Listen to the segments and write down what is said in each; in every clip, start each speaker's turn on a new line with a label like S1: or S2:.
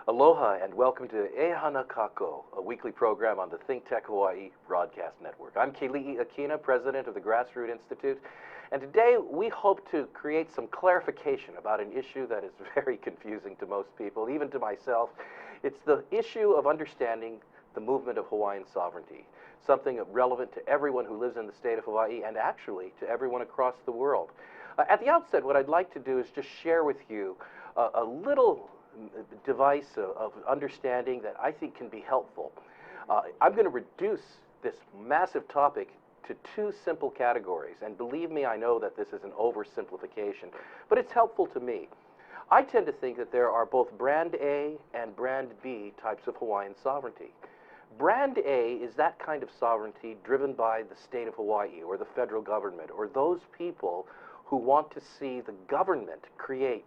S1: Aloha and welcome to Ehana Kako, a weekly program on the ThinkTech Hawaii Broadcast Network. I'm Keli'i Akina, president of the Grassroots Institute, and today we hope to create some clarification about an issue that is very confusing to most people, even to myself. It's the issue of understanding the movement of Hawaiian sovereignty, something relevant to everyone who lives in the state of Hawaii and actually to everyone across the world. At the outset, what I'd like to do is just share with you a little device of understanding that I think can be helpful. I'm going to reduce this massive topic to two simple categories, and believe me, I know that this is an oversimplification, but it's helpful to me. I tend to think that there are both Brand A and Brand B types of Hawaiian sovereignty. Brand A is that kind of sovereignty driven by the state of Hawaii or the federal government or those people who want to see the government create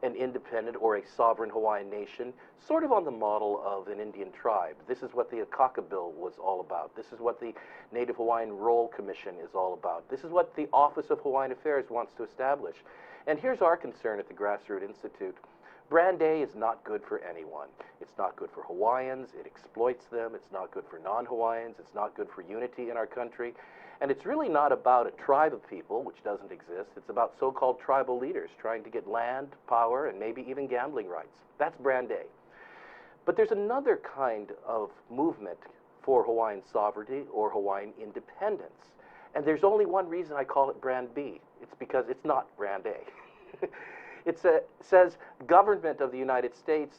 S1: an independent or a sovereign Hawaiian nation, sort of on the model of an Indian tribe. This is what the Akaka Bill was all about. This is what the Native Hawaiian Royal Commission is all about. This is what the Office of Hawaiian Affairs wants to establish. And here's our concern at the Grassroots Institute. Brand A is not good for anyone. It's not good for Hawaiians. It exploits them. It's not good for non-Hawaiians. It's not good for unity in our country. And it's really not about a tribe of people, which doesn't exist. It's about so-called tribal leaders trying to get land, power, and maybe even gambling rights. That's Brand A. But there's another kind of movement for Hawaiian sovereignty or Hawaiian independence. And there's only one reason I call it Brand B. It's because it's not Brand A. It says government of the United States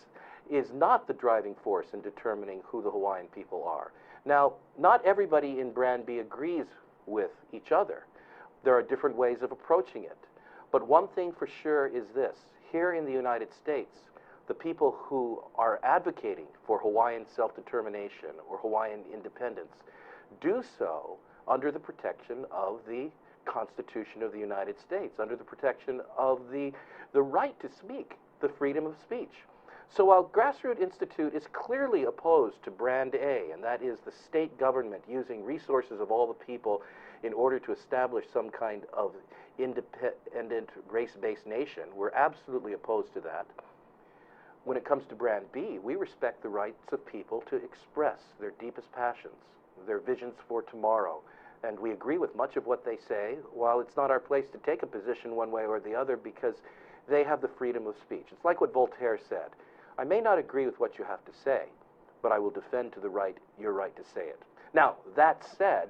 S1: is not the driving force in determining who the Hawaiian people are. Now, not everybody in Brand B agrees with each other. There are different ways of approaching it. But one thing for sure is this. Here in the United States, the people who are advocating for Hawaiian self-determination or Hawaiian independence do so under the protection of the Constitution of the United States, under the protection of the right to speak, the freedom of speech. So while Grassroots Institute is clearly opposed to Brand A, and that is the state government using resources of all the people in order to establish some kind of independent race-based nation, we're absolutely opposed to that. When it comes to Brand B, we respect the rights of people to express their deepest passions, their visions for tomorrow, and we agree with much of what they say, while it's not our place to take a position one way or the other because they have the freedom of speech. It's like what Voltaire said. I may not agree with what you have to say, but I will defend to the right your right to say it. Now, that said,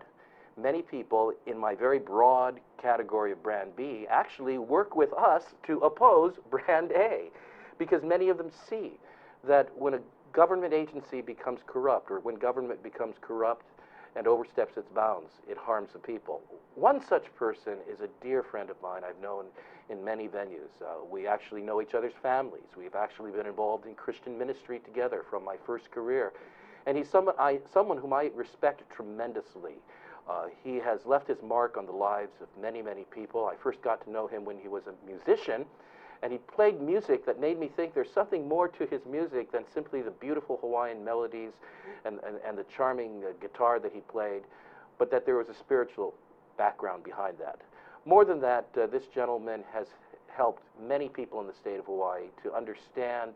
S1: many people in my very broad category of Brand B actually work with us to oppose Brand A, because many of them see that when a government agency becomes corrupt, or when government becomes corrupt and oversteps its bounds, it harms the people. One such person is a dear friend of mine I've known in many venues. We actually know each other's families. We've actually been involved in Christian ministry together from my first career. And he's someone whom I respect tremendously. He has left his mark on the lives of many, many people. I first got to know him when he was a musician, and he played music that made me think there's something more to his music than simply the beautiful Hawaiian melodies and the charming guitar that he played, but that there was a spiritual background behind that. More than that, this gentleman has helped many people in the state of Hawaii to understand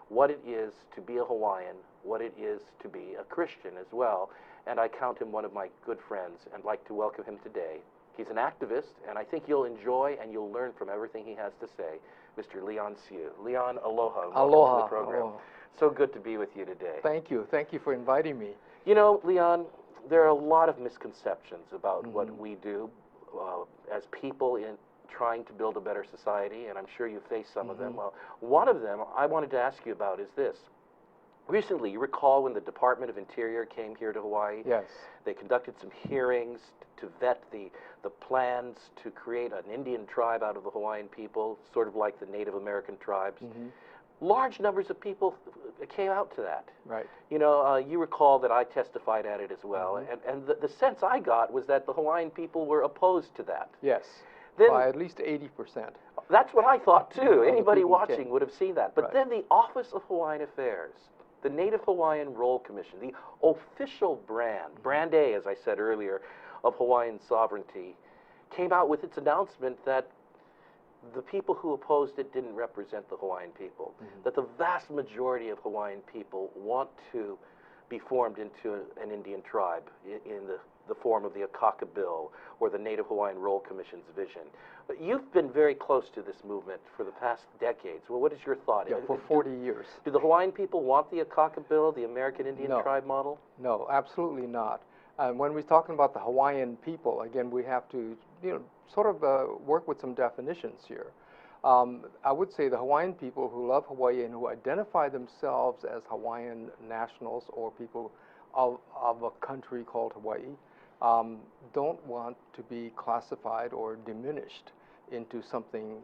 S1: what it is to be a Hawaiian, what it is to be a Christian as well, and I count him one of my good friends and like to welcome him today. He's an activist, and I think you'll enjoy and you'll learn from everything he has to say, Mr. Leon Siu. Leon, aloha.
S2: Aloha.
S1: Welcome to the program.
S2: Aloha.
S1: So good to be with you today.
S2: Thank you. Thank you for inviting me.
S1: You know, Leon, there are a lot of misconceptions about what we do as people in trying to build a better society, and I'm sure you face some of them. Well, one of them I wanted to ask you about is this. Recently, you recall when the Department of Interior came here to Hawaii?
S2: Yes.
S1: They conducted some hearings to vet the plans to create an Indian tribe out of the Hawaiian people, sort of like the Native American tribes. Large numbers of people came out to that.
S2: Right.
S1: You know, you recall that I testified at it as well, and the sense I got was that the Hawaiian people were opposed to that.
S2: Yes.
S1: Then,
S2: by at least 80%.
S1: That's what I thought too. Anybody
S2: people
S1: watching
S2: came.
S1: would have seen that. But then the Office of Hawaiian Affairs, the Native Hawaiian Royal Commission, the official Brand A, as I said earlier, of Hawaiian sovereignty, came out with its announcement that the people who opposed it didn't represent the Hawaiian people, that the vast majority of Hawaiian people want to be formed into an Indian tribe in the form of the Akaka Bill or the Native Hawaiian Roll Commission's vision. But you've been very close to this movement for the past decades. Well, what is your thought?
S2: Yeah, for 40 years.
S1: Do the Hawaiian people want the Akaka Bill, the American Indian
S2: No.
S1: tribe model?
S2: No, absolutely not. When we're talking about the Hawaiian people, again, we have to, sort of work with some definitions here. I would say the Hawaiian people who love Hawaii and who identify themselves as Hawaiian nationals or people of a country called Hawaii don't want to be classified or diminished into something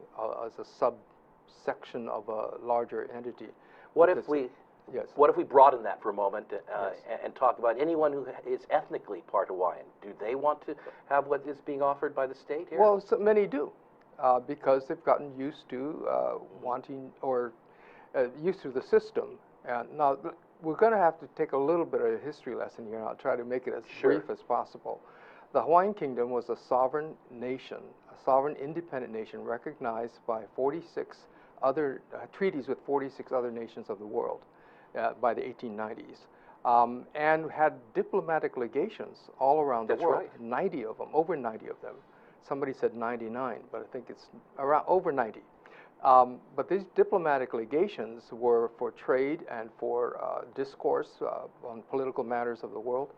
S2: as a subsection of a larger entity.
S1: What if we
S2: Yes.
S1: What if we broaden that for a moment
S2: Yes.
S1: and talk about anyone who is ethnically part Hawaiian? Do they want to have what is being offered by the state here?
S2: Well, so many do, because they've gotten used to wanting or used to the system. And now we're going to have to take a little bit of a history lesson here, and I'll try to make it as
S1: Sure.
S2: brief as possible. The Hawaiian Kingdom was a sovereign nation, a sovereign independent nation recognized by 46 other treaties with 46 other nations of the world. By the 1890s, and had diplomatic legations all around the
S1: That's
S2: world.
S1: right.
S2: 90 of them, over 90 of them. Somebody said 99, but I think it's around over 90. But these diplomatic legations were for trade and for discourse on political matters of the world.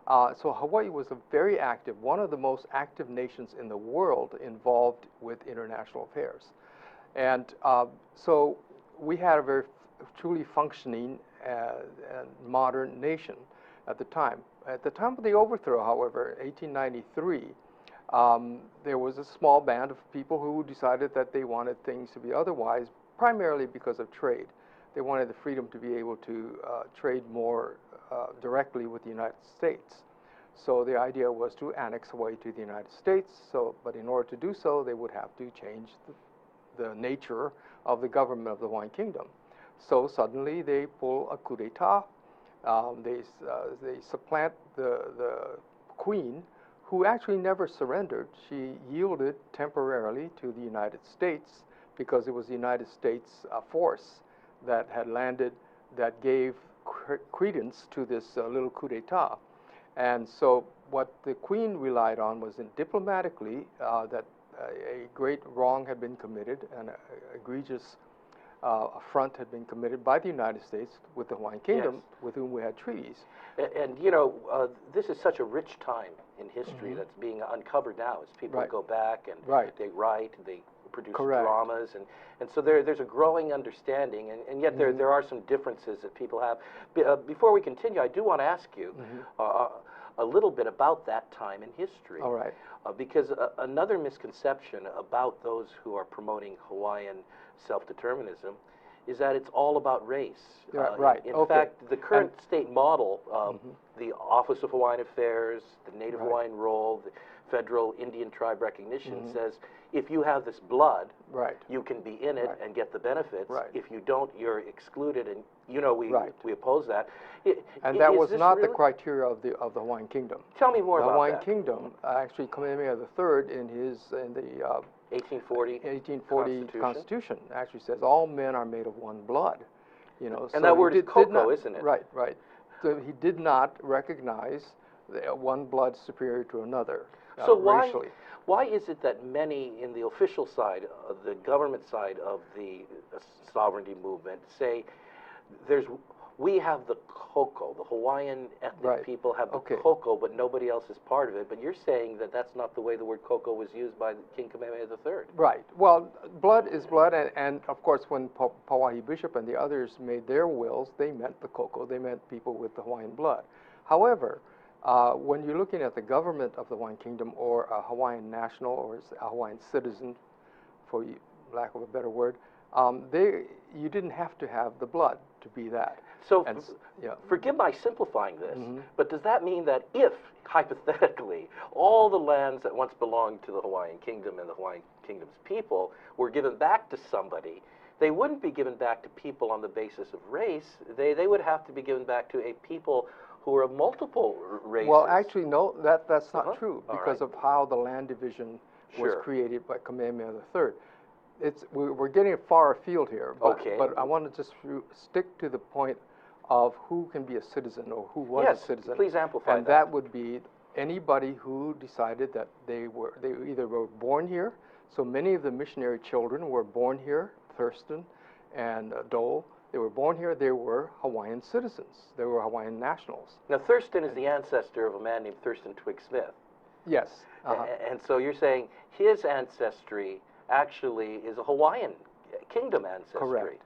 S2: So Hawaii was a very active, one of the most active nations in the world involved with international affairs. And so we had a very truly functioning and modern nation at the time. At the time of the overthrow, however, 1893, there was a small band of people who decided that they wanted things to be otherwise, primarily because of trade. They wanted the freedom to be able to trade more directly with the United States. So the idea was to annex Hawaii to the United States. But in order to do so, they would have to change the nature of the government of the Hawaiian Kingdom. So suddenly they pull a coup d'etat. They supplant the queen, who actually never surrendered. She yielded temporarily to the United States because it was the United States force that had landed that gave credence to this little coup d'etat. And so what the queen relied on was diplomatically that a great wrong had been committed and an egregious affront had been committed by the United States with the Hawaiian Kingdom,
S1: Yes.
S2: with whom we had treaties.
S1: And this is such a rich time in history that's being uncovered now as people
S2: Right.
S1: go back and
S2: Right.
S1: they write, they produce
S2: Correct.
S1: dramas, and so there's a growing understanding, and yet there are some differences that people have. Before we continue, I do want to ask you a little bit about that time in history.
S2: All right.
S1: Because another misconception about those who are promoting Hawaiian self-determinism is that it's all about race.
S2: Yeah, right.
S1: In
S2: Okay.
S1: fact, the current state model, the Office of Hawaiian Affairs, the Native
S2: Right.
S1: Hawaiian Roll, the Federal Indian Tribe Recognition says if you have this blood,
S2: Right.
S1: you can be in it
S2: Right.
S1: and get the benefits.
S2: Right.
S1: If you don't, you're excluded, and
S2: Right.
S1: we oppose that.
S2: And that
S1: Is
S2: was
S1: this
S2: not the
S1: really-
S2: criteria of the Hawaiian Kingdom.
S1: Tell me more
S2: The
S1: about
S2: Hawaiian
S1: that.
S2: Kingdom, actually, Kamehameha III in the
S1: 1840
S2: 1840 Constitution actually says all men are made of one blood. So
S1: And that
S2: he
S1: word is
S2: did
S1: koko,
S2: not-
S1: isn't it?
S2: Right, right. So he did not recognize one blood superior to another.
S1: So
S2: racially.
S1: why is it that many in the official side, the government side of the sovereignty movement, say we have the koko, the Hawaiian ethnic
S2: Right.
S1: people have the
S2: Okay.
S1: koko, but nobody else is part of it. But you're saying that that's not the way the word koko was used by King Kamehameha III.
S2: Right. Well, blood is blood, and of course, when Pauahi Bishop and the others made their wills, they meant the koko. They meant people with the Hawaiian blood. However, when you're looking at the government of the Hawaiian Kingdom, or a Hawaiian national, or a Hawaiian citizen, for lack of a better word, you didn't have to have the blood to be that.
S1: So
S2: And yeah.
S1: forgive my simplifying this, but does that mean that if, hypothetically, all the lands that once belonged to the Hawaiian Kingdom and the Hawaiian Kingdom's people were given back to somebody, they wouldn't be given back to people on the basis of race. They would have to be given back to a people who are of multiple races.
S2: Well, actually, no, that's not
S1: Uh-huh.
S2: true
S1: All
S2: because
S1: right.
S2: of how the land division was
S1: Sure.
S2: created by Kamehameha III. we're getting far afield here, but,
S1: Okay.
S2: but I want to just stick to the point of who can be a citizen or who was
S1: Yes,
S2: a citizen.
S1: please amplify
S2: and
S1: that.
S2: that would be anybody who decided that they either were born here. So many of the missionary children were born here, Thurston and Dole. They were born here. They were Hawaiian citizens. They were Hawaiian nationals.
S1: Now, Thurston is the ancestor of a man named Thurston Twig Smith.
S2: Yes.
S1: And so you're saying his ancestry actually is a Hawaiian Kingdom ancestry.
S2: Correct.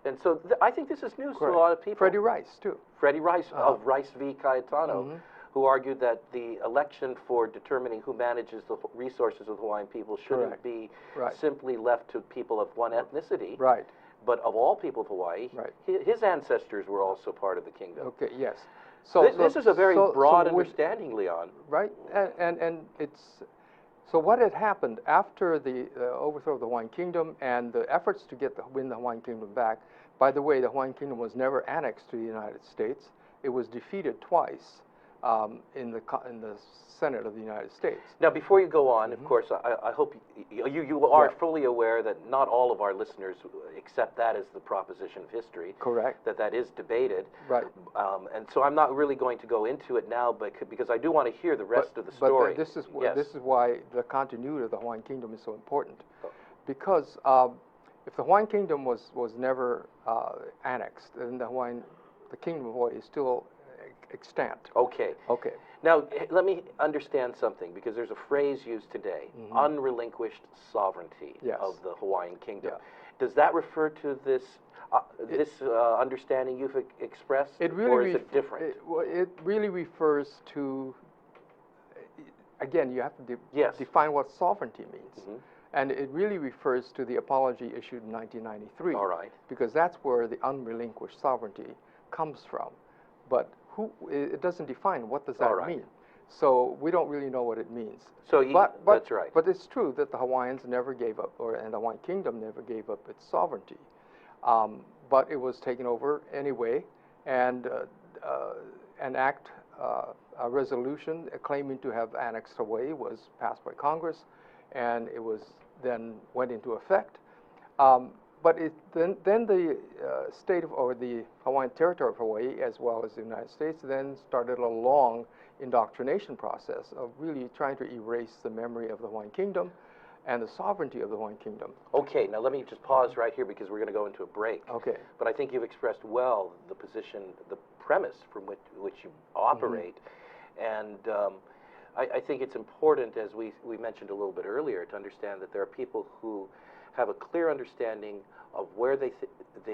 S1: And so I think this is news to a
S2: Correct.
S1: lot of people.
S2: Freddie Rice, too.
S1: Freddie Rice of Rice v. Cayetano,
S2: Mhm.
S1: who argued that the election for determining who manages the resources of the Hawaiian people shouldn't
S2: Correct.
S1: be
S2: Right.
S1: simply left to people of one ethnicity,
S2: Right.
S1: but of all people of Hawaii.
S2: Right.
S1: His ancestors were also part of the kingdom.
S2: Okay. Yes.
S1: This is a very broad
S2: with-
S1: understanding, Leon.
S2: Right, and it's so what had happened after the overthrow of the Hawaiian Kingdom and the efforts to win the Hawaiian Kingdom back. By the way, the Hawaiian Kingdom was never annexed to the United States. It was defeated twice in the Senate of the United States.
S1: Now, before you go on, of course, I hope you are
S2: Yeah.
S1: fully aware that not all of our listeners accept that as the proposition of history.
S2: Correct.
S1: That is debated.
S2: Right.
S1: And so I'm not really going to go into it now, because I do want to hear the rest of the story.
S2: But this is
S1: Yes.
S2: this is why the continuity of the Hawaiian Kingdom is so important,
S1: Oh.
S2: because if the Hawaiian Kingdom was never annexed, then the Kingdom of Hawaii is still extant.
S1: Okay.
S2: Okay.
S1: Now, let me understand something, because there's a phrase used today,
S2: Mhm.
S1: unrelinquished sovereignty
S2: Yes.
S1: of the Hawaiian Kingdom.
S2: Yeah.
S1: Does that refer to this understanding you've expressed, or is it different?
S2: It really refers to, again, you have to
S1: Yes.
S2: define what sovereignty means.
S1: Mhm.
S2: And it really refers to the apology issued in 1993.
S1: All right.
S2: Because that's where the unrelinquished sovereignty comes from. But it doesn't define what does that
S1: All right.
S2: mean. So we don't really know what it means.
S1: So that's right.
S2: But it's true that the Hawaiians never gave up, and the Hawaiian Kingdom never gave up its sovereignty. But it was taken over anyway, and an act, a resolution claiming to have annexed Hawaii was passed by Congress, and it was then went into effect. But then the state or the Hawaiian territory of Hawaii, as well as the United States, then started a long indoctrination process of really trying to erase the memory of the Hawaiian Kingdom and the sovereignty of the Hawaiian Kingdom.
S1: Okay, now let me just pause right here, because we're going to go into a break.
S2: Okay.
S1: But I think you've expressed well the position, the premise from which you operate. And I think it's important, as we mentioned a little bit earlier, to understand that there are people who have a clear understanding of where they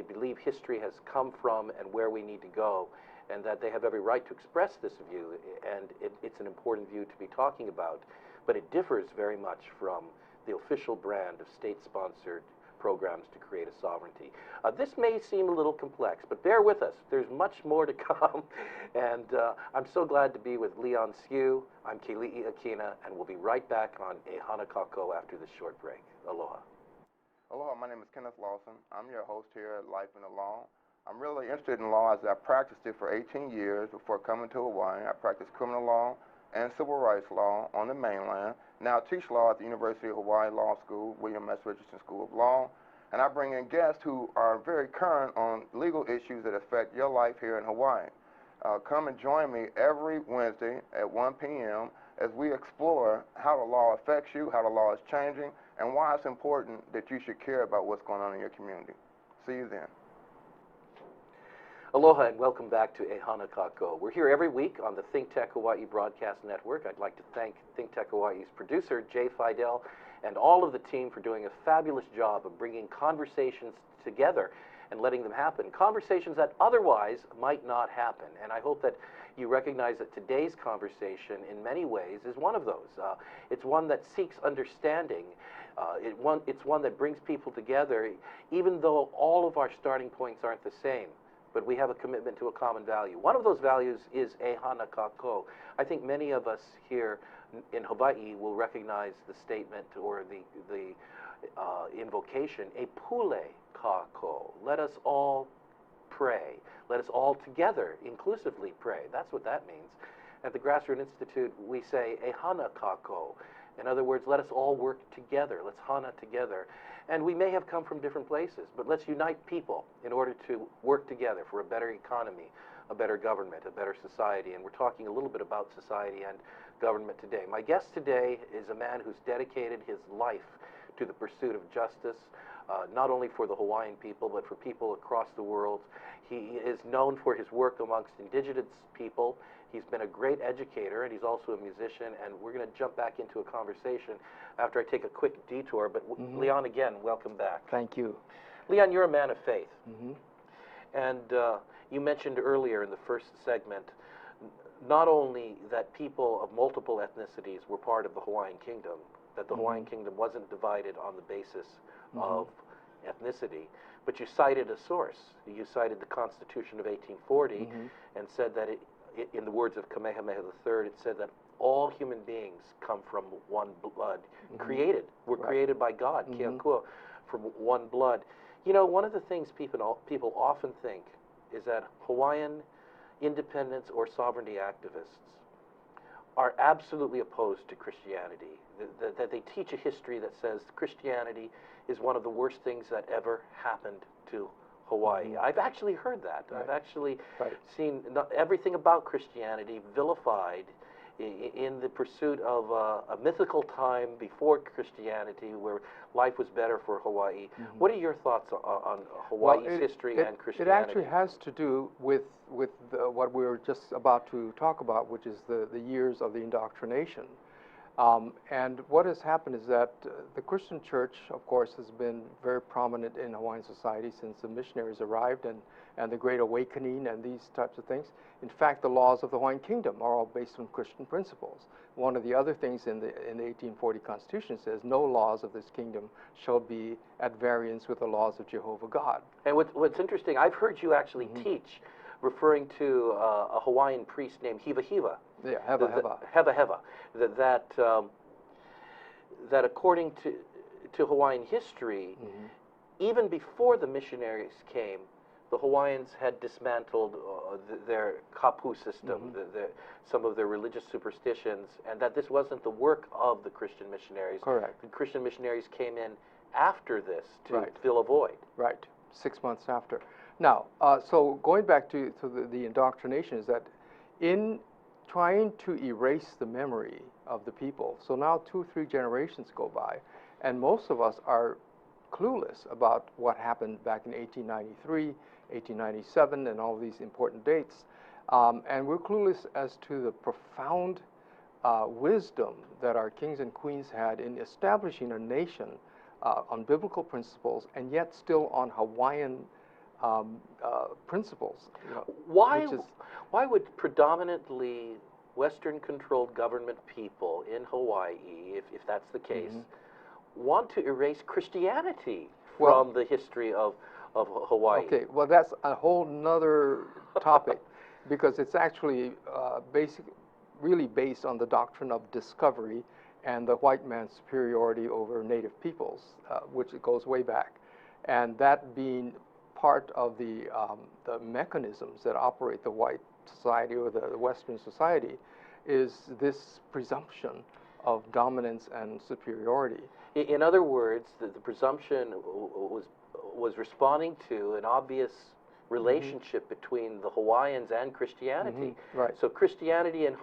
S1: believe history has come from and where we need to go, and that they have every right to express this view, and it's an important view to be talking about. But it differs very much from the official brand of state-sponsored programs to create a sovereignty. This may seem a little complex, but bear with us. There's much more to come, and I'm so glad to be with Leon Siu. I'm Keli'i Akina, and we'll be right back on E Hana Kako after this short break. Aloha.
S3: Aloha, my name is Kenneth Lawson. I'm your host here at Life in the Law. I'm really interested in law as I practiced it for 18 years before coming to Hawaii. I practiced criminal law and civil rights law on the mainland. Now I teach law at the University of Hawaii Law School, William S. Richardson School of Law, and I bring in guests who are very current on legal issues that affect your life here in Hawaii. Come and join me every Wednesday at 1 p.m. as we explore how the law affects you, how the law is changing, and why it's important that you should care about what's going on in your community. See you then.
S1: Aloha and welcome back to E Hana Kako. We're here every week on the ThinkTech Hawaii Broadcast Network. I'd like to thank ThinkTech Hawaii's producer, Jay Fidel, and all of the team for doing a fabulous job of bringing conversations together and letting them happen. Conversations that otherwise might not happen. And I hope that you recognize that today's conversation, in many ways, is one of those. It's one that seeks understanding. It's one that brings people together, even though all of our starting points aren't the same. But we have a commitment to a common value. One of those values is E Hana Kako. I think many of us here in Hawaii will recognize the statement or the invocation, E Pule Kako. Let us all pray. Let us all together inclusively pray. That's what that means. At the Grassroots Institute, we say E Hana Kako. In other words, let us all work together. Let's hana together. And we may have come from different places, but let's unite people in order to work together for a better economy, a better government, a better society. And we're talking a little bit about society and government today. My guest today is a man who's dedicated his life to the pursuit of justice, not only for the Hawaiian people, but for people across the world. He is known for his work amongst indigenous people. He's been a great educator, and he's also a musician, and we're going to jump back into a conversation after I take a quick detour. But Leon, again, welcome back.
S2: Thank you.
S1: Leon, you're a man of faith. And you mentioned earlier in the first segment not only that people of multiple ethnicities were part of the Hawaiian Kingdom, that the Hawaiian Kingdom wasn't divided on the basis of ethnicity, but you cited a source. You cited the Constitution of 1840 and said that in the words of Kamehameha III, it said that all human beings come from one blood, created by God, Keakua, from one blood. You know, one of the things people often think is that Hawaiian independence or sovereignty activists are absolutely opposed to Christianity, that they teach a history that says Christianity is one of the worst things that ever happened to Hawaii. I've actually heard that. I've actually seen everything about Christianity vilified in the pursuit of a mythical time before Christianity where life was better for Hawaii. What are your thoughts on Hawaii's history and Christianity?
S2: It actually has to do with what we were just about to talk about, which is the years of the indoctrination. And what has happened is that the Christian church, of course, has been very prominent in Hawaiian society since the missionaries arrived and the Great Awakening and these types of things. In fact, the laws of the Hawaiian Kingdom are all based on Christian principles. One of the other things in the 1840 Constitution says no laws of this kingdom shall be at variance with the laws of Jehovah God. And
S1: what's interesting, I've heard you actually teach, referring to a Hawaiian priest named Hiva Hiva.
S2: Yeah, Heva Heva.
S1: Heva Heva. That according to Hawaiian history, even before the missionaries came, the Hawaiians had dismantled their kapu system, some of their religious superstitions, and that this wasn't the work of the Christian missionaries.
S2: Correct.
S1: The Christian missionaries came in after this to fill a void.
S2: Right, 6 months after. Now, so going back to the indoctrination is that in trying to erase the memory of the people, so now 2 or 3 generations go by, and most of us are clueless about what happened back in 1893, 1897, and all these important dates. And we're clueless as to the profound wisdom that our kings and queens had in establishing a nation on biblical principles and yet still on Hawaiian principles. You know,
S1: why would predominantly Western-controlled government people in Hawaii, if that's the case, want to erase Christianity from the history of Hawaii?
S2: Okay, well, that's a whole nother topic because it's actually really based on the doctrine of discovery and the white man's superiority over native peoples, which it goes way back. And that being part of the mechanisms that operate the white society or the Western society is this presumption of dominance and superiority.
S1: In other words, the presumption was responding to an obvious relationship between the Hawaiians and Christianity.
S2: Right.
S1: So Christianity and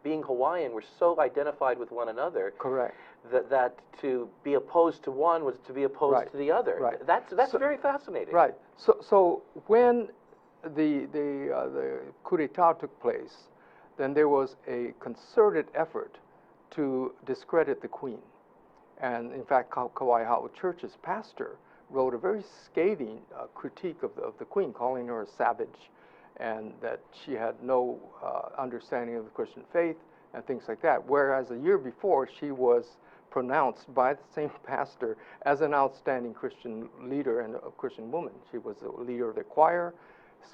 S1: being Hawaiian were so identified with one another.
S2: Correct.
S1: That to be opposed to one was to be opposed to the other.
S2: Right.
S1: That's very fascinating.
S2: Right. So when the coup d'etat took place, then there was a concerted effort to discredit the Queen. And in fact, Kauai Ha'u Church's pastor wrote a very scathing critique of the Queen, calling her a savage, and that she had no understanding of the Christian faith and things like that. Whereas a year before, she was pronounced by the same pastor as an outstanding Christian leader and a Christian woman. She was the leader of the choir,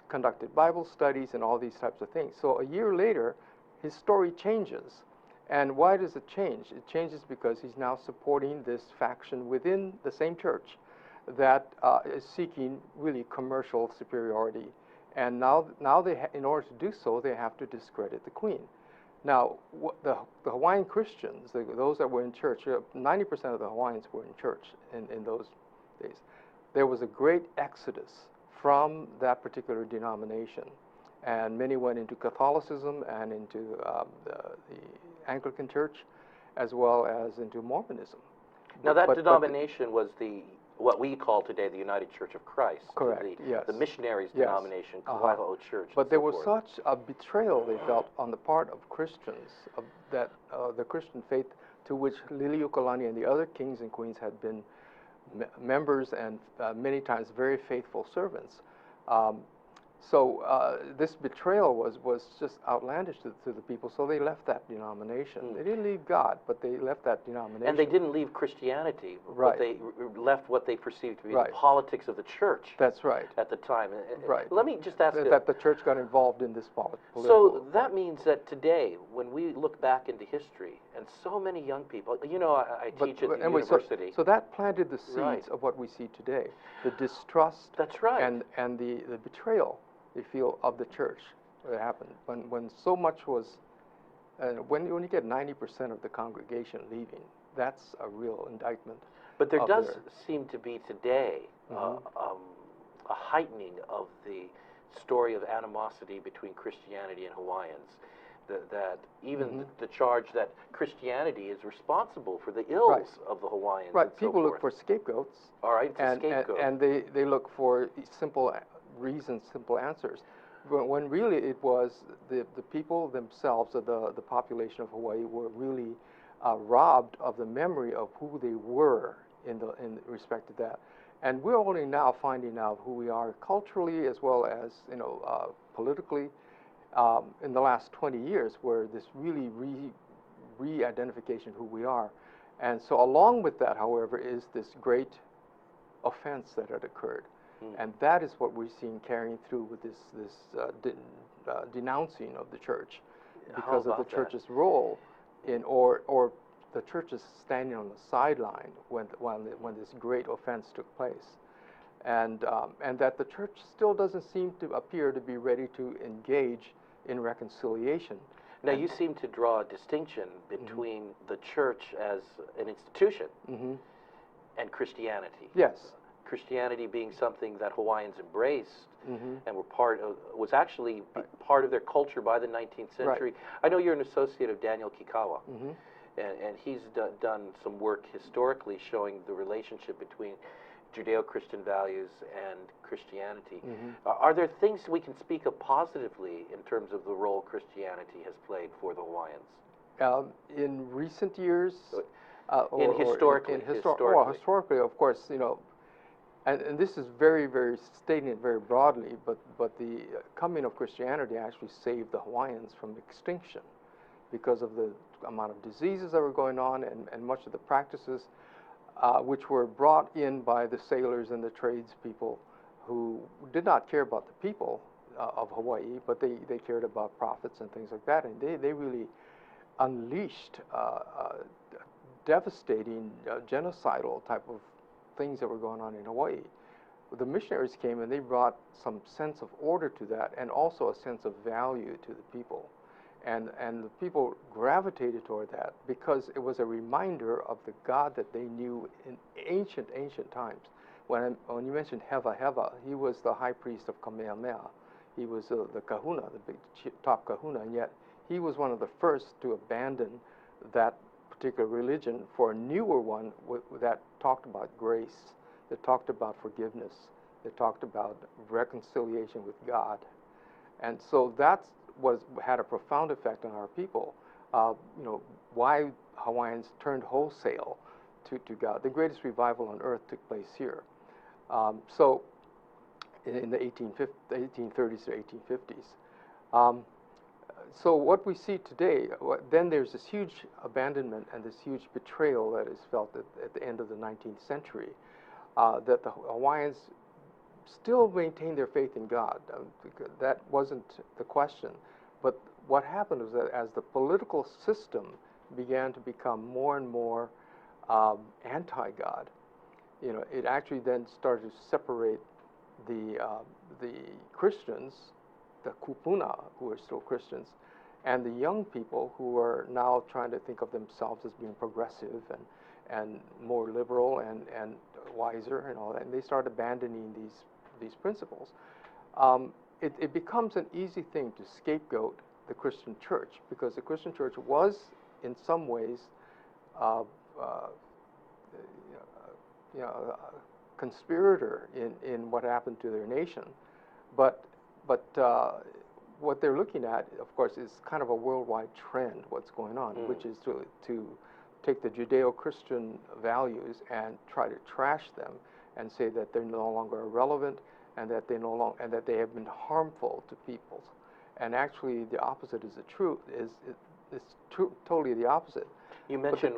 S2: conducted Bible studies, and all these types of things. So a year later, his story changes. And why does it change? It changes because he's now supporting this faction within the same church that is seeking really commercial superiority. And now they in order to do so, they have to discredit the Queen. Now, the Hawaiian Christians, those that were in church, 90% of the Hawaiians were in church in those days. There was a great exodus from that particular denomination, and many went into Catholicism and into the Anglican Church, as well as into Mormonism.
S1: Now, that denomination was what we call today the United Church of Christ.
S2: Correct, yes.
S1: The missionaries' denomination, Kaia'o Church.
S2: But there was such a betrayal, they felt, on the part of Christians, that the Christian faith to which Liliuokalani and the other kings and queens had been members and many times very faithful servants. So this betrayal was just outlandish to the people, so they left that denomination. They didn't leave God, but they left that denomination.
S1: And they didn't leave Christianity,
S2: right.
S1: But they left what they perceived to be
S2: right.
S1: the politics of the church.
S2: That's right.
S1: At the time.
S2: Right.
S1: Let me just ask
S2: that the church got involved in this political.
S1: So that means that today, when we look back into history, and so many young people, you know, I teach at the university.
S2: So that planted the seeds
S1: right.
S2: of what we see today, the distrust.
S1: That's right.
S2: And the betrayal, they feel, of the church that happened when so much was when you get 90% of the congregation leaving, that's a real indictment.
S1: But there does seem to be today a heightening of the story of animosity between Christianity and Hawaiians. That even the charge that Christianity is responsible for the ills
S2: right.
S1: of the Hawaiians.
S2: Right.
S1: And
S2: People
S1: so
S2: look for scapegoats.
S1: All right, scapegoat.
S2: And they look for simple reasons, simple answers. When really it was the people themselves, the population of Hawaii, were really robbed of the memory of who they were in respect to that. And we're only now finding out who we are culturally as well as politically in the last 20 years, where this really re-identification of who we are. And so along with that, however, is this great offense that had occurred. And that is what we're seeing carrying through with this denouncing of the church, because of the church's role in, or the church is standing on the sideline when this great offense took place, and that the church still doesn't seem to appear to be ready to engage in reconciliation.
S1: Now, you seem to draw a distinction between the church as an institution and Christianity.
S2: Yes.
S1: Christianity being something that Hawaiians embraced and were was actually part of their culture by the 19th century.
S2: Right.
S1: I know you're an associate of Daniel Kikawa, and he's done some work historically showing the relationship between Judeo-Christian values and Christianity. Are there things we can speak of positively in terms of the role Christianity has played for the Hawaiians?
S2: In recent years,
S1: historically,
S2: historically, of course, and this is very stating it very broadly, but the coming of Christianity actually saved the Hawaiians from extinction because of the amount of diseases that were going on and much of the practices which were brought in by the sailors and the tradespeople who did not care about the people of Hawaii, but they cared about profits and things like that, and they really unleashed devastating genocidal type of things that were going on in Hawaii. The missionaries came and they brought some sense of order to that, and also a sense of value to the people. And the people gravitated toward that because it was a reminder of the God that they knew in ancient times. When you mentioned Heva, he was the high priest of Kamehameha. He was the kahuna, the big top kahuna, and yet he was one of the first to abandon that particular religion for a newer one that talked about grace, that talked about forgiveness, that talked about reconciliation with God. And so that's had a profound effect on our people. Why Hawaiians turned wholesale to God. The greatest revival on earth took place here. So in the 1830s to 1850s. So what we see today, then there's this huge abandonment and this huge betrayal that is felt at the end of the 19th century, that the Hawaiians still maintain their faith in God. That wasn't the question. But what happened was that as the political system began to become more and more anti-God, it actually then started to separate the Christians, the kupuna, who are still Christians, and the young people who are now trying to think of themselves as being progressive and more liberal and wiser and all that, and they start abandoning these principles. It becomes an easy thing to scapegoat the Christian church, because the Christian church was, in some ways, a conspirator in what happened to their nation. But what they're looking at, of course, is kind of a worldwide trend, what's going on, which is to take the Judeo-Christian values and try to trash them and say that they're no longer relevant and that they have been harmful to peoples. And actually, the opposite is the truth. Totally the opposite.
S1: You mentioned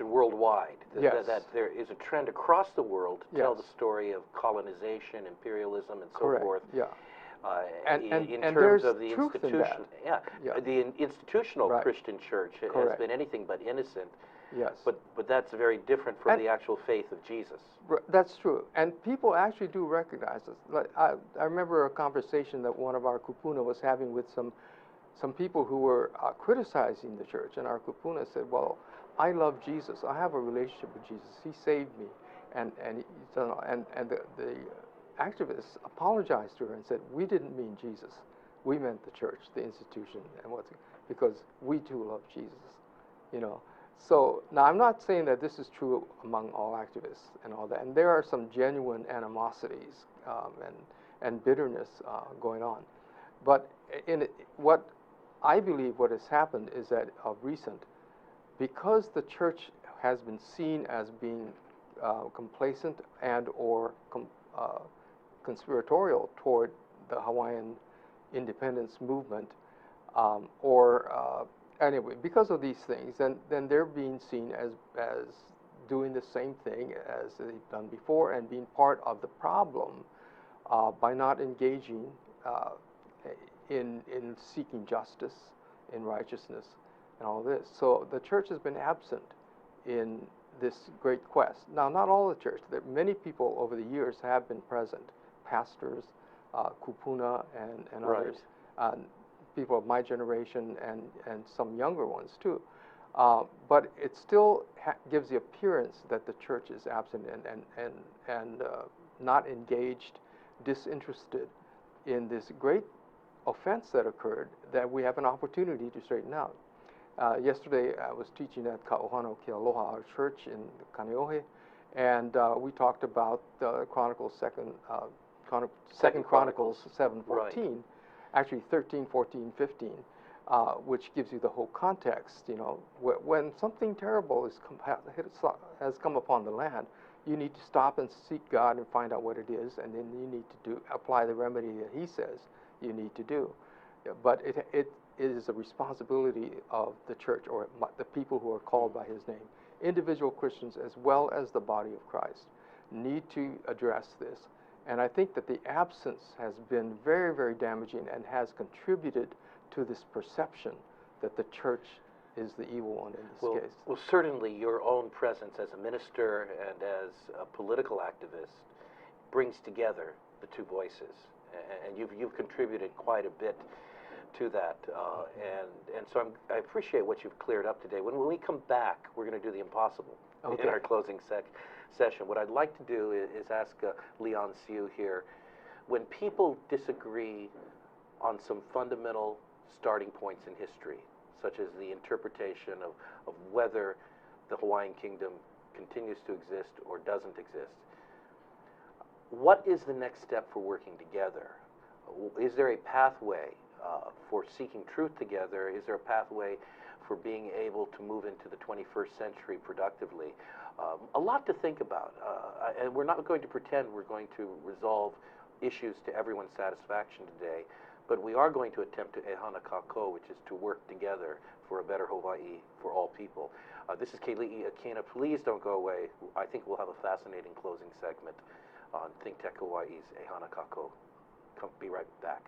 S1: worldwide.
S2: Yes.
S1: That there is a trend across the world to tell
S2: Yes.
S1: the story of colonization, imperialism, and so
S2: Correct.
S1: forth.
S2: Yeah.
S1: In
S2: and
S1: terms
S2: there's
S1: of the
S2: truth in
S1: institution,
S2: that. Yeah.
S1: the institutional
S2: Right.
S1: Christian church has
S2: Correct.
S1: been anything but innocent.
S2: Yes.
S1: But that's very different from
S2: And-
S1: the actual faith of Jesus.
S2: That's true, and people actually do recognize this. Like, I remember a conversation that one of our kupuna was having with some people who were criticizing the church, and our kupuna said, "Well, I love Jesus. I have a relationship with Jesus. He saved me," and the activists apologized to her and said, "We didn't mean Jesus. We meant the church, the institution, because we too love Jesus," you know. So now I'm not saying that this is true among all activists and all that, and there are some genuine animosities and bitterness going on. But what I believe what has happened is that of recent, because the church has been seen as being complacent and or conspiratorial toward the Hawaiian independence movement, anyway, because of these things, then they're being seen as doing the same thing as they've done before and being part of the problem by not engaging in seeking justice, in righteousness, and all this. So the church has been absent in this great quest. Now, not all the church. Many people over the years have been present, pastors, kupuna, and
S1: Right.
S2: others. People of my generation and some younger ones too. But it still gives the appearance that the church is absent and not engaged, disinterested in this great offense that occurred that we have an opportunity to straighten out. Yesterday, I was teaching at Ka'ohano Kealoha, our church in Kaneohe, and we talked about Chronicles Second Chronicles 7:14.
S1: Right.
S2: Actually 13, 14, 15, which gives you the whole context. You know, when something terrible has come upon the land, you need to stop and seek God and find out what it is, and then you need to apply the remedy that He says you need to do. But it is a responsibility of the church or the people who are called by His name. Individual Christians as well as the body of Christ need to address this. And I think that the absence has been very, very damaging and has contributed to this perception that the church is the evil one in this case.
S1: Well, certainly your own presence as a minister and as a political activist brings together the two voices, and you've contributed quite a bit to that, and so I appreciate what you've cleared up today. When we come back, we're going to do the impossible in our closing session. What I'd like to do is ask Leon Siu here, when people disagree on some fundamental starting points in history, such as the interpretation of whether the Hawaiian Kingdom continues to exist or doesn't exist, what is the next step for working together? Is there a pathway for seeking truth together? Is there a pathway for being able to move into the 21st century productively? A lot to think about, and we're not going to pretend we're going to resolve issues to everyone's satisfaction today, but we are going to attempt to ehana kako, which is to work together for a better Hawaii for all people. This is Keli'i Akina. Please don't go away. I think we'll have a fascinating closing segment on ThinkTech Hawaii's ehana kako. Be right back.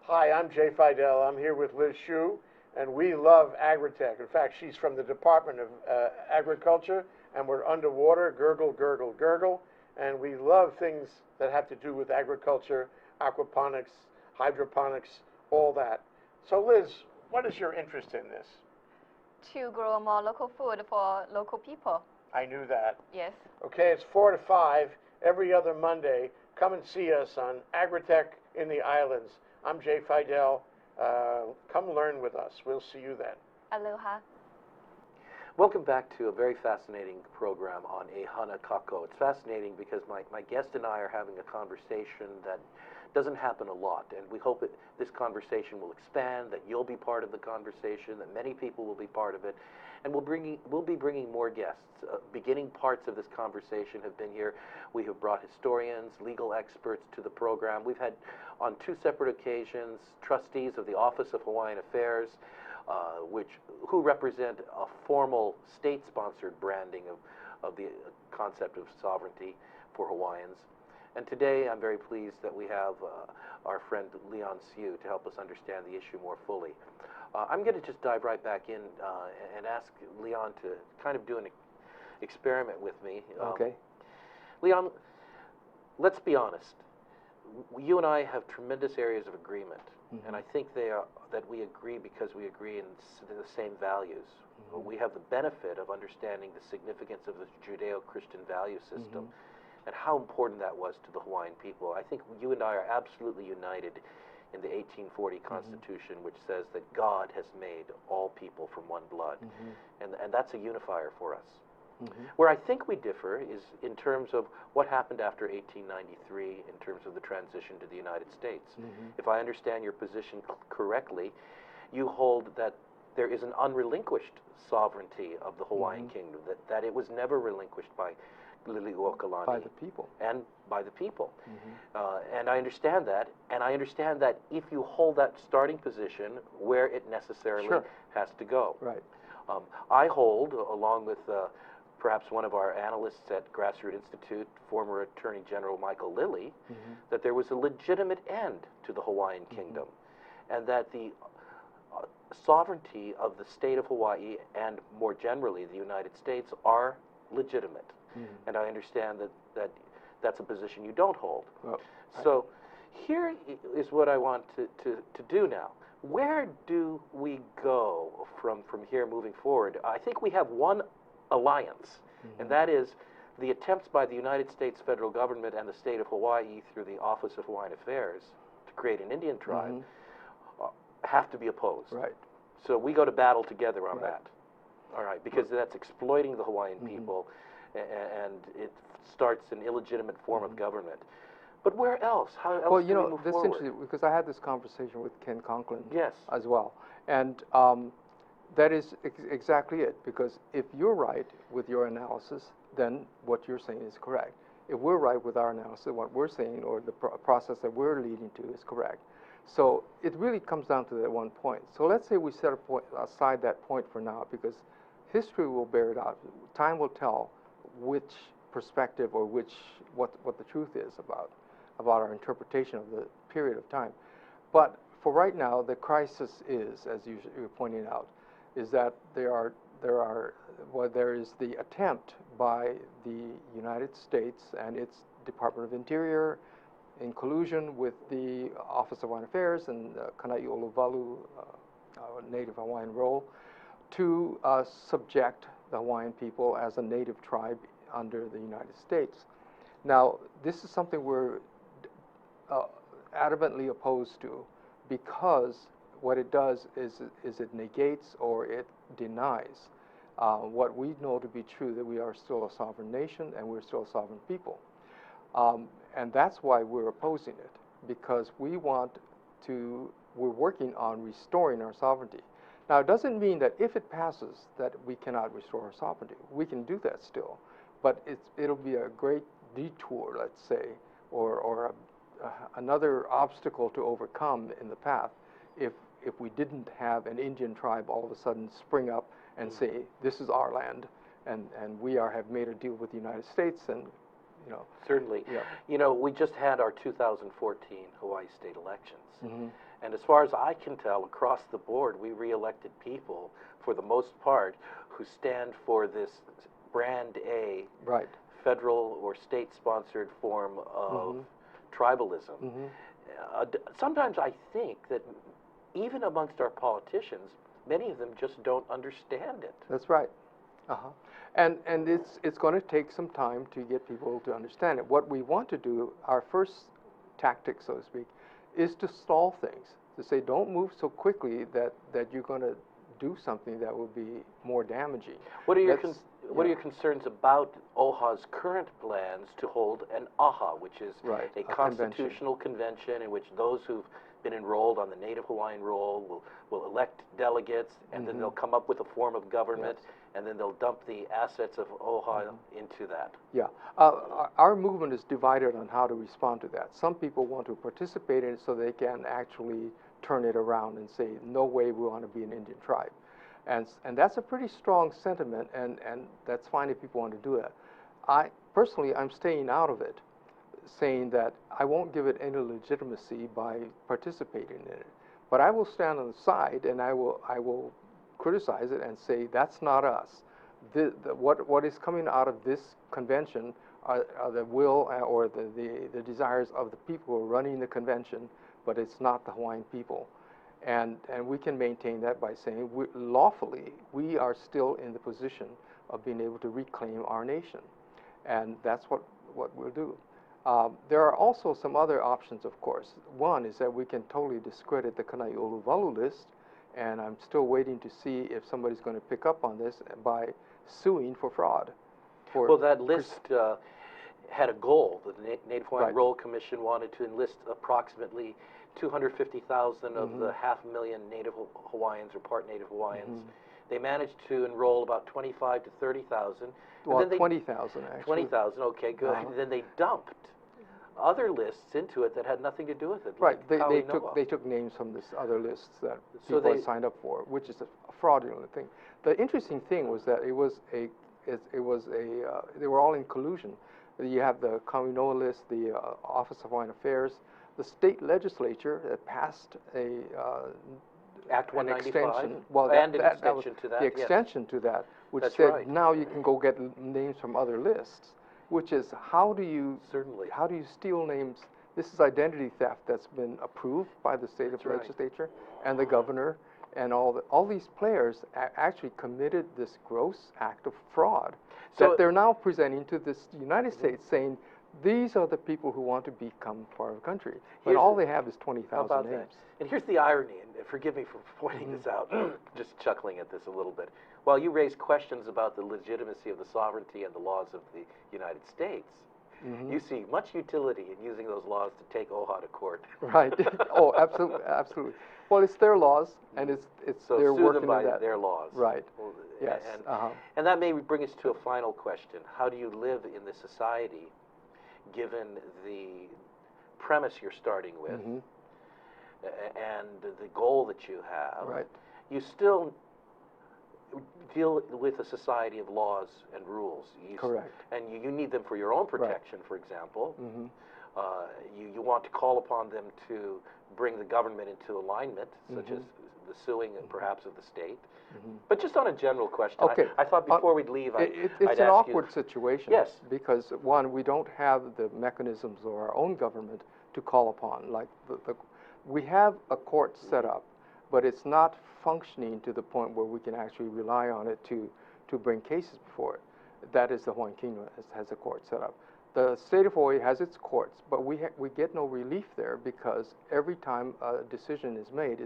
S4: Hi, I'm Jay Fidel. I'm here with Liz Siu, and we love agritech. In fact, she's from the Department of Agriculture, and we're underwater, gurgle, gurgle, gurgle, and we love things that have to do with agriculture, aquaponics, hydroponics, all that. So Liz, what is your interest in this?
S5: To grow more local food for local people.
S4: I knew that.
S5: Yes.
S4: Okay, it's 4 to 5 every other Monday. Come and see us on Agritech in the Islands. I'm Jay Fidel. Come learn with us. We'll see you then.
S5: Aloha.
S1: Welcome back to a very fascinating program on Ehana Kako. It's fascinating because my guest and I are having a conversation that doesn't happen a lot, and we hope this conversation will expand, that you'll be part of the conversation, that many people will be part of it, and we'll be bringing more guests. Beginning parts of this conversation have been here. We have brought historians, legal experts to the program. We've had, on 2 separate occasions, trustees of the Office of Hawaiian Affairs, who represent a formal state-sponsored branding of the concept of sovereignty for Hawaiians. And today I'm very pleased that we have our friend Leon Siu to help us understand the issue more fully. I'm going to just dive right back in and ask Leon to kind of do an experiment with me.
S2: Okay.
S1: Leon, let's be honest. You and I have tremendous areas of agreement, and I think that we agree because we agree in the same values. We have the benefit of understanding the significance of the Judeo-Christian value system and how important that was to the Hawaiian people. I think you and I are absolutely united in the 1840 Constitution, which says that God has made all people from one blood, and that's a unifier for us. Where I think we differ is in terms of what happened after 1893 in terms of the transition to the United States. If I understand your position correctly, you hold that there is an unrelinquished sovereignty of the Hawaiian Kingdom, that it was never relinquished by Liliuokalani.
S2: By the people.
S1: And by the people. And I understand that, and I understand that if you hold that starting position, where it necessarily has to go.
S2: Right.
S1: I hold, along with perhaps one of our analysts at Grassroots Institute, former Attorney General Michael Lilly, that there was a legitimate end to the Hawaiian Kingdom, and that the sovereignty of the state of Hawaii and more generally the United States are legitimate. And I understand that that's a position you don't hold.
S2: Well,
S1: so here is what I want to do now. Where do we go from here moving forward? I think we have one alliance, and that is the attempts by the United States federal government and the state of Hawaii through the Office of Hawaiian Affairs to create an Indian tribe have to be opposed.
S2: Right.
S1: So we go to battle together on that. All right, because that's exploiting the Hawaiian people, and it starts an illegitimate form of government. But where else? How else
S2: Well,
S1: do
S2: you
S1: we
S2: know,
S1: move
S2: this is
S1: forward?
S2: interesting because I had this conversation with Ken Conklin
S1: Yes.
S2: as well. And that is exactly it, because if you're right with your analysis, then what you're saying is correct. If we're right with our analysis, what we're saying or the process that we're leading to is correct. So it really comes down to that one point. So let's say we set aside that point for now, because history will bear it out. Time will tell which perspective or what the truth is about our interpretation of the period of time. But for right now, the crisis is, as you're pointing out, is that there is the attempt by the United States and its Department of Interior, in collusion with the Office of Hawaiian Affairs and Kana'i Oluwalu, Native Hawaiian role, to subject the Hawaiian people as a native tribe under the United States. Now, this is something we're adamantly opposed to, because what it does is it negates or it denies what we know to be true, that we are still a sovereign nation and we're still a sovereign people. And that's why we're opposing it, because we're working on restoring our sovereignty. Now, it doesn't mean that if it passes that we cannot restore our sovereignty. We can do that still, but it'll be a great detour, let's say, or another obstacle to overcome in the path if we didn't have an Indian tribe all of a sudden spring up and say, this is our land, and we have made a deal with the United States, and you know.
S1: Certainly.
S2: Yeah.
S1: You know, we just had our 2014 Hawaii state elections. And as far as I can tell, across the board, we re-elected people, for the most part, who stand for this brand A federal or state-sponsored form of tribalism. Sometimes I think that even amongst our politicians, many of them just don't understand it.
S2: That's right. Uh-huh. And it's going to take some time to get people to understand it. What we want to do, our first tactic, so to speak, is to stall things. To say, don't move so quickly that you're going to do something that will be more damaging.
S1: What are your concerns about OHA's current plans to hold an AHA, which is a constitutional convention in which those who've been enrolled on the Native Hawaiian roll will elect delegates, and then they'll come up with a form of government, and then they'll dump the assets of OHA into that?
S2: Yeah. Our movement is divided on how to respond to that. Some people want to participate in it so they can actually turn it around and say, no way we want to be an Indian tribe. And that's a pretty strong sentiment, and that's fine if people want to do it. Personally, I'm staying out of it, saying that I won't give it any legitimacy by participating in it. But I will stand on the side, and I will criticize it and say, that's not us. What is coming out of this convention are the will or the desires of the people who are running the convention, but it's not the Hawaiian people. And we can maintain that by saying, lawfully, we are still in the position of being able to reclaim our nation. And that's what we'll do. There are also some other options, of course. One is that we can totally discredit the Kanai Oluwalu list, and I'm still waiting to see if somebody's going to pick up on this by suing for fraud.
S1: Well, that list had a goal. The Native Hawaiian Roll Commission wanted to enlist approximately 250,000 of the 500,000 Native Hawaiians or part Native Hawaiians. They managed to enroll about 25 to 30,000.
S2: Well, 20,000 actually.
S1: 20,000, okay, good. Then they dumped other lists into it that had nothing to do with it.
S2: Right,
S1: like
S2: they took names from this other lists that people had signed up for, which is a fraudulent thing. The interesting thing was that they were all in collusion. You have the Kainoa list, the Office of Hawaiian Affairs, the state legislature that passed
S1: Act 195,
S2: extension. Well,
S1: and an extension to that.
S2: The extension to that, which said now you can go get names from other lists. Which is how do you steal names? This is identity theft that's been approved by the state legislature and the governor, and all these players actually committed this gross act of fraud that they're now presenting to this United States, saying these are the people who want to become part of the country. But all they have is 20,000 names.
S1: That? And here's the irony, and forgive me for pointing this out, just chuckling at this a little bit. While you raise questions about the legitimacy of the sovereignty and the laws of the United States, you see much utility in using those laws to take OHA to court.
S2: Right. Oh, absolutely, absolutely. Well, it's their laws, and it's
S1: so
S2: they're
S1: sue
S2: working
S1: them by
S2: on that.
S1: their laws.
S2: Right.
S1: Well,
S2: yes.
S1: And that may bring us to a final question. How do you live in this society, given the premise you're starting with, and the goal that you have?
S2: Right.
S1: You still deal with a society of laws and rules.
S2: Correct.
S1: And you need them for your own protection, for example. You want to call upon them to bring the government into alignment, such as the suing and perhaps of the state. But just on a general question, I thought before we'd leave,
S2: it's
S1: I'd
S2: an
S1: ask
S2: awkward situation.
S1: Yes.
S2: Because one, we don't have the mechanisms of our own government to call upon. Like we have a court set up, but it's not functioning to the point where we can actually rely on it to bring cases before it. That is the Hawaiian Kingdom has a court set up. The state of Hawaii has its courts, but we get no relief there because every time a decision is made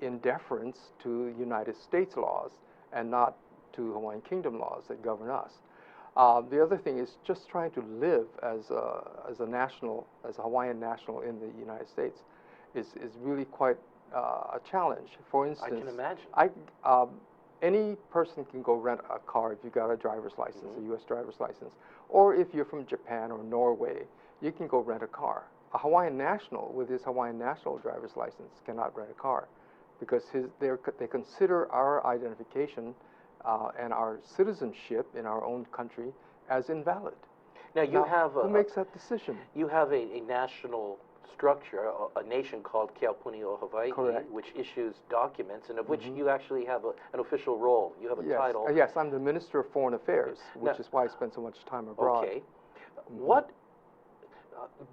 S2: in deference to United States laws and not to Hawaiian Kingdom laws that govern us. The other thing is just trying to live as a Hawaiian national in the United States is really quite a challenge. For instance,
S1: I can imagine.
S2: Any person can go rent a car if you've got a driver's license, a U.S. driver's license, or if you're from Japan or Norway, you can go rent a car. A Hawaiian national with his Hawaiian national driver's license cannot rent a car because they consider our identification and our citizenship in our own country as invalid.
S1: Now
S2: who makes that decision?
S1: You have a national structure, a nation called Keapuni o Hawaii, which issues documents and of which you actually have an official role. You have a title.
S2: Yes, I'm the Minister of Foreign Affairs, which is why I spend so much time abroad.
S1: Okay.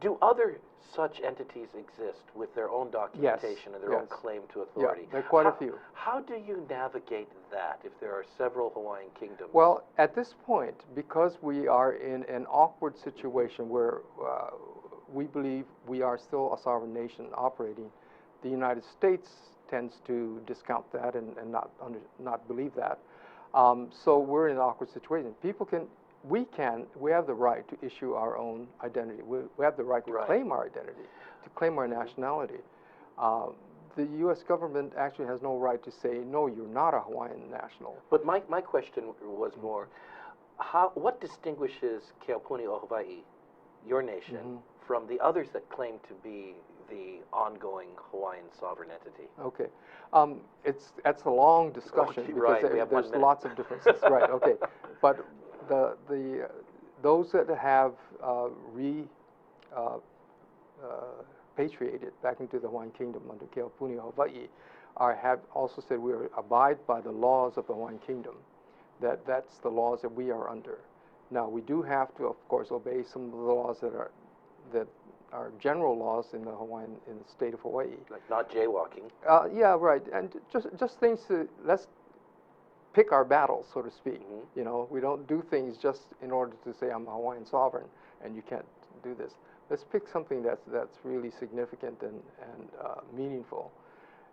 S1: Do other such entities exist with their own documentation and their own
S2: yes.
S1: claim to authority?
S2: Yeah, there are quite a few.
S1: How do you navigate that if there are several Hawaiian kingdoms?
S2: Well, at this point, because we are in an awkward situation where we believe we are still a sovereign nation operating, the United States tends to discount that and not believe that. So we're in an awkward situation. We have the right to issue our own identity. We have the right to claim our identity, to claim our nationality. The U.S. government actually has no right to say, no, you're not a Hawaiian national.
S1: But my question was more, what distinguishes Keopuni o Hawaii, your nation, from the others that claim to be the ongoing Hawaiian sovereign entity?
S2: Okay. That's a long discussion because there's lots of differences. Right, okay. But those that have repatriated back into the Hawaiian Kingdom under Keopuni o Hawaii have also said we abide by the laws of the Hawaiian Kingdom. That's the laws that we are under. Now we do have to, of course, obey some of the laws that are general laws in the state of Hawaii.
S1: Like not jaywalking.
S2: Yeah, right, and just things let's pick our battles, so to speak. You know, we don't do things just in order to say I'm a Hawaiian sovereign and you can't do this. Let's pick something that's really significant and meaningful.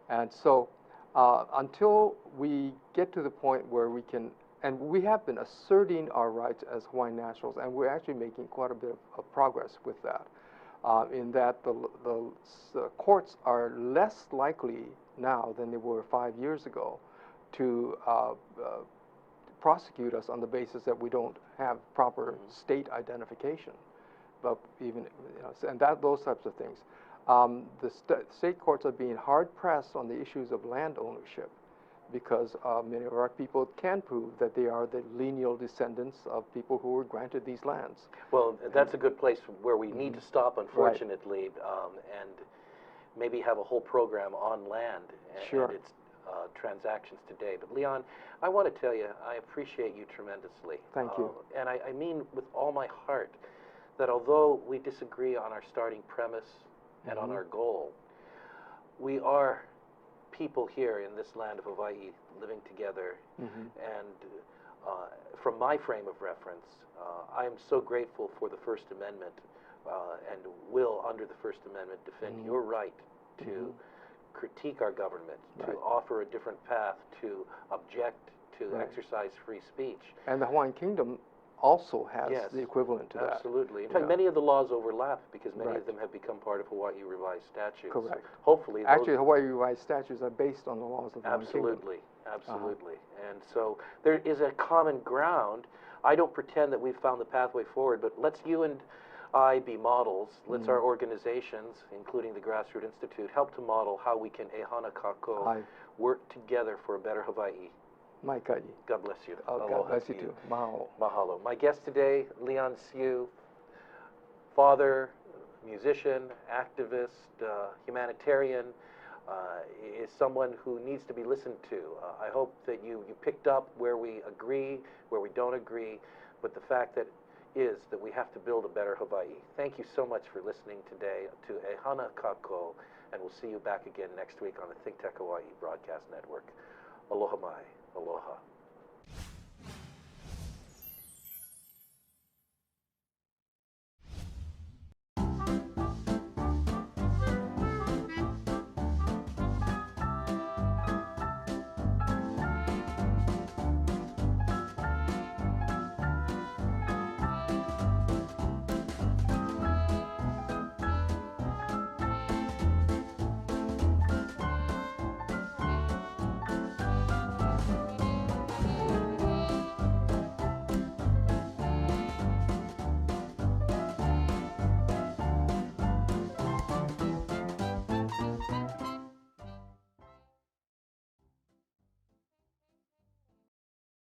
S2: And so until we get to the point where we can, and we have been asserting our rights as Hawaiian nationals, and we're actually making quite a bit of progress with that. In that the courts are less likely now than they were 5 years ago to prosecute us on the basis that we don't have proper state identification, but even and those types of things. The state courts are being hard pressed on the issues of land ownership, because many of our people can prove that they are the lineal descendants of people who were granted these lands.
S1: Well, that's a good place where we need to stop, unfortunately, and maybe have a whole program on land and its transactions today. But Leon, I want to tell you, I appreciate you tremendously.
S2: Thank you.
S1: And I mean with all my heart that although we disagree on our starting premise and on our goal, we are people here in this land of Hawaii living together. And from my frame of reference, I am so grateful for the First Amendment and will, under the First Amendment, defend your right to critique our government, to offer a different path, to object, to exercise free speech.
S2: And the Hawaiian Kingdom also has the equivalent to that.
S1: Absolutely. In fact, many of the laws overlap because many of them have become part of Hawaii Revised Statutes.
S2: Correct.
S1: So hopefully,
S2: actually, Hawaii Revised Statutes are based on the laws of the Hawaiian Kingdom.
S1: Absolutely. And so there is a common ground. I don't pretend that we've found the pathway forward, but let's you and I be models. Let's our organizations, including the Grassroots Institute, help to model how we can ehana kako, work together for a better Hawaii.
S2: Mai ka'i.
S1: God bless you.
S2: God bless you too. Mahalo.
S1: Mahalo. My guest today, Leon Siu, father, musician, activist, humanitarian, is someone who needs to be listened to. I hope that you picked up where we agree, where we don't agree, but the fact that is that we have to build a better Hawaii. Thank you so much for listening today to Ehana Kako, and we'll see you back again next week on the ThinkTech Hawaii Broadcast Network. Aloha mai. Aloha.